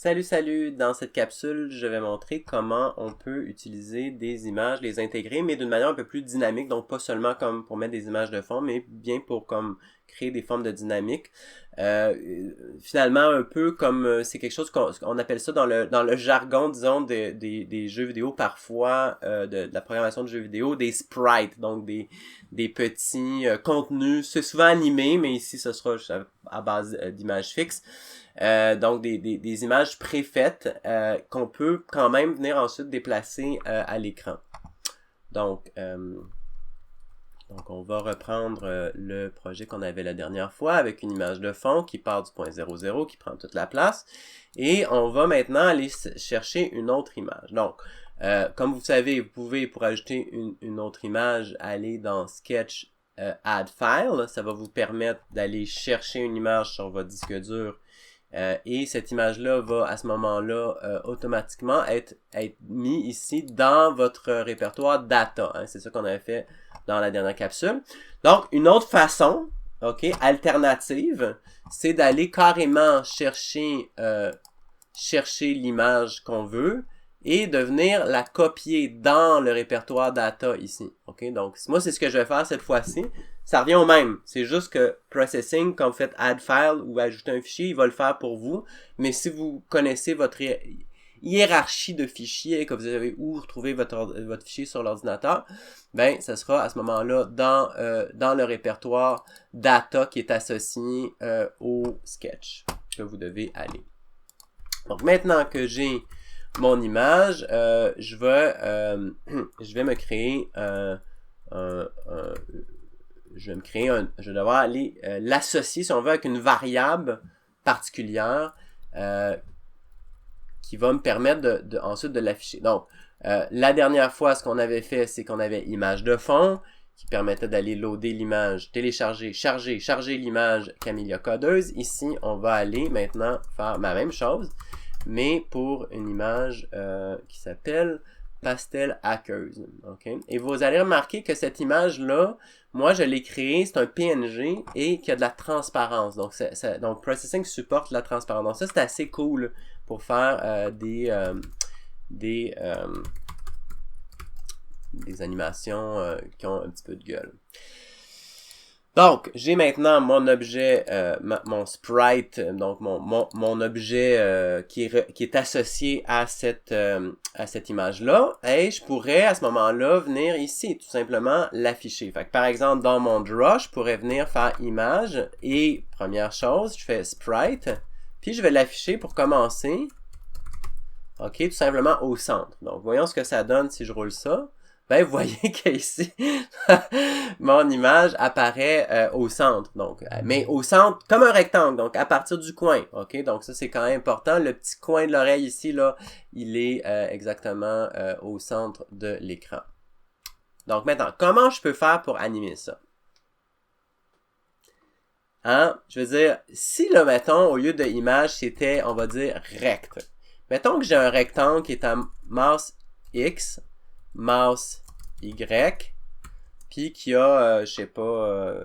Salut, salut! Dans cette capsule, je vais montrer comment on peut utiliser des images, les intégrer, mais d'une manière un peu plus dynamique, donc pas seulement comme pour mettre des images de fond, mais bien pour comme créer des formes de dynamique. Finalement, un peu comme c'est quelque chose qu'on appelle ça dans le jargon, disons, des jeux vidéo parfois, de la programmation de jeux vidéo, des sprites, donc des petits contenus. C'est souvent animé, mais ici ce sera à base d'images fixes. Donc des images préfaites qu'on peut quand même venir ensuite déplacer à l'écran. Donc on va reprendre le projet qu'on avait la dernière fois avec une image de fond qui part du point 00, qui prend toute la place. Et on va maintenant aller chercher une autre image. Donc, comme vous savez, vous pouvez, pour ajouter une autre image, aller dans Sketch, Add File. Ça va vous permettre d'aller chercher une image sur votre disque dur. Et cette image-là va à ce moment-là automatiquement être mise ici dans votre répertoire data. Hein. C'est ça qu'on avait fait dans la dernière capsule. Donc, une autre façon, alternative, c'est d'aller carrément chercher l'image qu'on veut et de venir la copier dans le répertoire data ici. Donc, moi, c'est ce que je vais faire cette fois-ci. Ça revient au même. C'est juste que Processing, quand vous faites Add File ou ajouter un fichier, il va le faire pour vous. Mais si vous connaissez votre hiérarchie de fichiers, que vous avez où retrouver votre fichier sur l'ordinateur, ben, ça sera à ce moment-là dans le répertoire data qui est associé au sketch que vous devez aller. Donc, maintenant que j'ai mon image, je vais me créer je vais devoir aller l'associer, si on veut, avec une variable particulière qui va me permettre ensuite de l'afficher. Donc, la dernière fois, ce qu'on avait fait, c'est qu'on avait image de fond qui permettait d'aller loader l'image, télécharger, charger l'image Camellia Codeuse. Ici, on va aller maintenant faire la même chose, mais pour une image qui s'appelle Pastel Aqueuse. Et vous allez remarquer que cette image-là, moi je l'ai créée, c'est un PNG et qu'il y a de la transparence. Donc Processing supporte la transparence. Donc ça c'est assez cool pour faire des animations qui ont un petit peu de gueule. Donc, j'ai maintenant mon objet, mon sprite, donc mon objet qui est associé à cette image-là, et je pourrais à ce moment-là venir ici, tout simplement l'afficher. Fait que par exemple, dans mon draw, je pourrais venir faire image, et première chose, je fais sprite, puis je vais l'afficher pour commencer, tout simplement au centre. Donc, voyons ce que ça donne si je roule ça. Ben, vous voyez qu'ici, mon image apparaît au centre. Donc, mais au centre, comme un rectangle, donc à partir du coin. Donc ça, c'est quand même important. Le petit coin de l'oreille ici, là, il est exactement au centre de l'écran. Donc maintenant, comment je peux faire pour animer ça? Je veux dire, si là, mettons, au lieu de image, c'était, on va dire, rect. Mettons que j'ai un rectangle qui est à masse X, masse Y, puis qui a, je sais pas,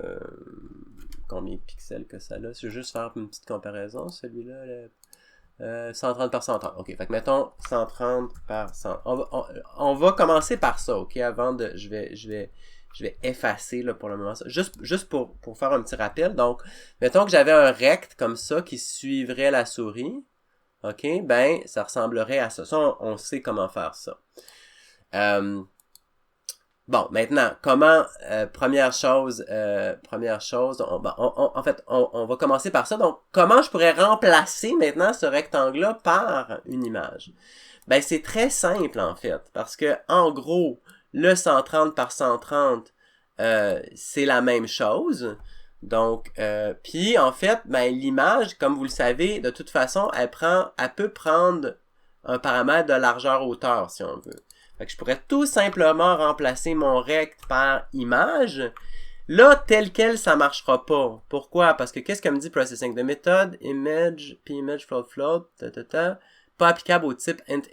combien de pixels que ça a. Je vais juste faire une petite comparaison. Celui-là, 130 par 130. OK, fait que mettons 130 par 100. On va commencer par ça, OK, avant de... Je vais effacer là, pour le moment. Juste pour faire un petit rappel. Donc, mettons que j'avais un rect comme ça qui suivrait la souris. OK, ben, ça ressemblerait à ça. Ça, on sait comment faire ça. Bon, maintenant, comment, première chose, en fait, on va commencer par ça. Donc, comment je pourrais remplacer maintenant ce rectangle-là par une image? Ben, c'est très simple, en fait, parce que, en gros, le 130 par 130, c'est la même chose. Donc, puis, en fait, ben, l'image, comme vous le savez, de toute façon, elle peut prendre un paramètre de largeur-hauteur, si on veut. Fait que je pourrais tout simplement remplacer mon rect par image. Là, tel quel, ça marchera pas. Pourquoi? Parce que qu'est-ce que me dit Processing? De méthode, image, puis image, float, pas applicable au type int.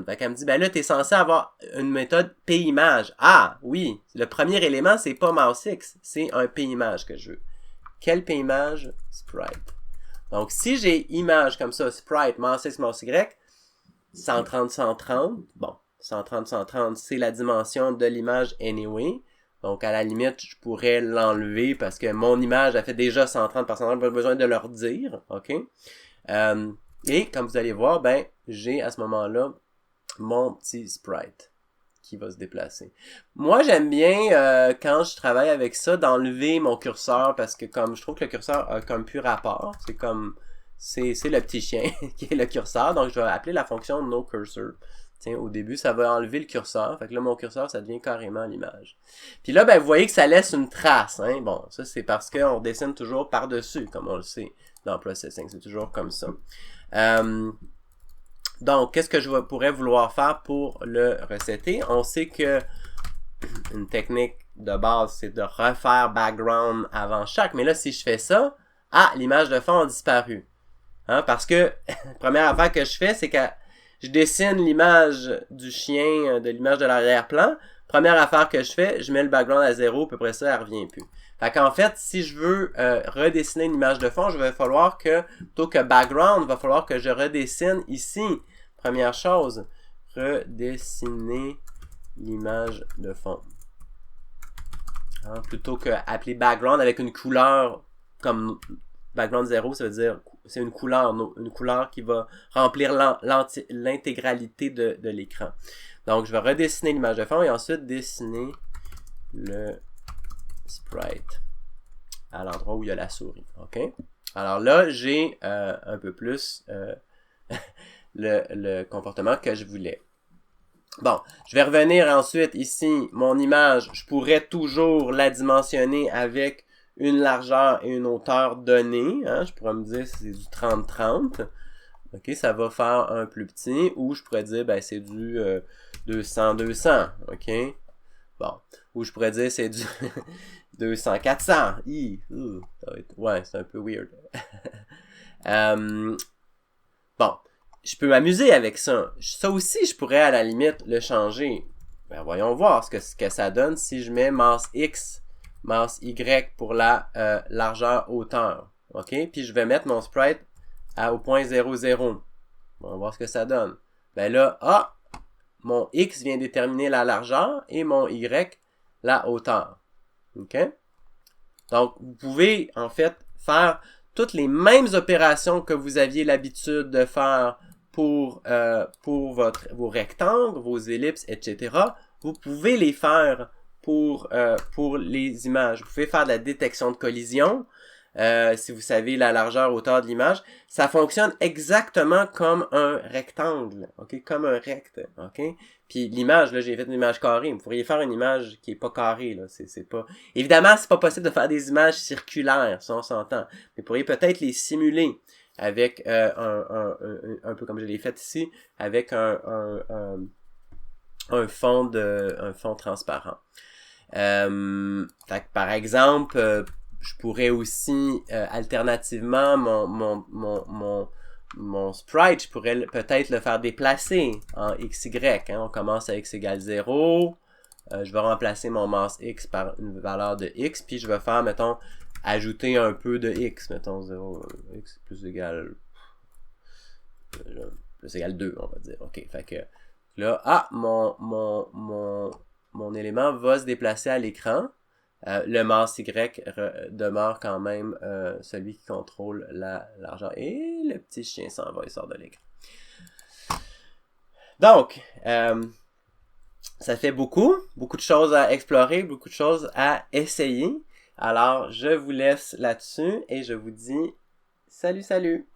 Fait qu'elle me dit, ben là, t'es censé avoir une méthode pimage. Ah, oui. Le premier élément, c'est pas mouseX. C'est un pimage que je veux. Quel pimage? Sprite. Donc, si j'ai image comme ça, sprite, mouse X, mouse Y, 130, 130, bon, 130, 130, c'est la dimension de l'image anyway. Donc, à la limite, je pourrais l'enlever parce que mon image a fait déjà 130 par 130, pas besoin de leur dire, ok? Et, comme vous allez voir, ben, j'ai à ce moment-là mon petit sprite qui va se déplacer. Moi, j'aime bien, quand je travaille avec ça, d'enlever mon curseur parce que comme je trouve que le curseur a comme plus rapport, c'est comme, c'est le petit chien qui est le curseur, donc je vais appeler la fonction noCursor. Tiens, au début, ça va enlever le curseur. Fait que là, mon curseur, ça devient carrément l'image. Puis là, ben, vous voyez que ça laisse une trace. Hein? Bon, ça, c'est parce qu'on dessine toujours par-dessus, comme on le sait dans Processing. C'est toujours comme ça. Donc, qu'est-ce que je pourrais vouloir faire pour le resetter? On sait que une technique de base, c'est de refaire background avant chaque. Mais là, si je fais ça, l'image de fond a disparu. Hein? Parce que, la première affaire que je fais, c'est que je dessine l'image du chien, de l'image de l'arrière-plan. Première affaire que je fais, je mets le background à 0, puis après ça, elle revient plus. Fait qu'en fait, si je veux redessiner une image de fond, je vais falloir que, plutôt que background, il va falloir que je redessine ici. Première chose, redessiner l'image de fond. Hein, plutôt que appeler background avec une couleur comme background 0, ça veut dire c'est une couleur qui va remplir l'intégralité de l'écran. Donc, je vais redessiner l'image de fond et ensuite dessiner le sprite à l'endroit où il y a la souris. OK? Alors là, j'ai un peu plus le comportement que je voulais. Bon, je vais revenir ensuite ici, mon image, je pourrais toujours la dimensionner avec une largeur et une hauteur donnée. Hein? Je pourrais me dire si c'est du 30-30. OK, ça va faire un plus petit. Ou je pourrais dire, ben, c'est du 200-200. OK? Bon. Ou je pourrais dire, c'est du 200-400. Ouais, c'est un peu weird. Bon. Je peux m'amuser avec ça. Ça aussi, je pourrais à la limite le changer. Ben, voyons voir ce que ça donne si je mets masse X, masse Y pour la largeur hauteur. OK? Puis je vais mettre mon sprite au point 0,0. On va voir ce que ça donne. Ben là, mon X vient déterminer la largeur et mon Y la hauteur. OK? Donc, vous pouvez en fait faire toutes les mêmes opérations que vous aviez l'habitude de faire pour vos rectangles, vos ellipses, etc. Vous pouvez les faire pour les images. Vous pouvez faire de la détection de collision, si vous savez la largeur, hauteur de l'image. Ça fonctionne exactement comme un rectangle, ok, comme un rect, ok. Puis l'image, là, j'ai fait une image carrée. Vous pourriez faire une image qui est pas carrée, là. C'est pas. Évidemment, c'est pas possible de faire des images circulaires, ça on s'entend. Mais vous pourriez peut-être les simuler avec un peu comme je l'ai fait ici, avec un fond transparent. Fait que, par exemple, je pourrais aussi alternativement mon sprite, je pourrais peut-être le faire déplacer en XY. Hein? On commence à X égale 0. Je vais remplacer mon masse X par une valeur de X, puis je vais faire, mettons, ajouter un peu de X, mettons 0, X plus égal 2, on va dire. OK, fait que là, mon élément va se déplacer à l'écran. Le masse Y demeure quand même celui qui contrôle la largeur. Et le petit chien s'en va, il sort de l'écran. Donc, ça fait beaucoup de choses à explorer, beaucoup de choses à essayer. Alors, je vous laisse là-dessus et je vous dis salut!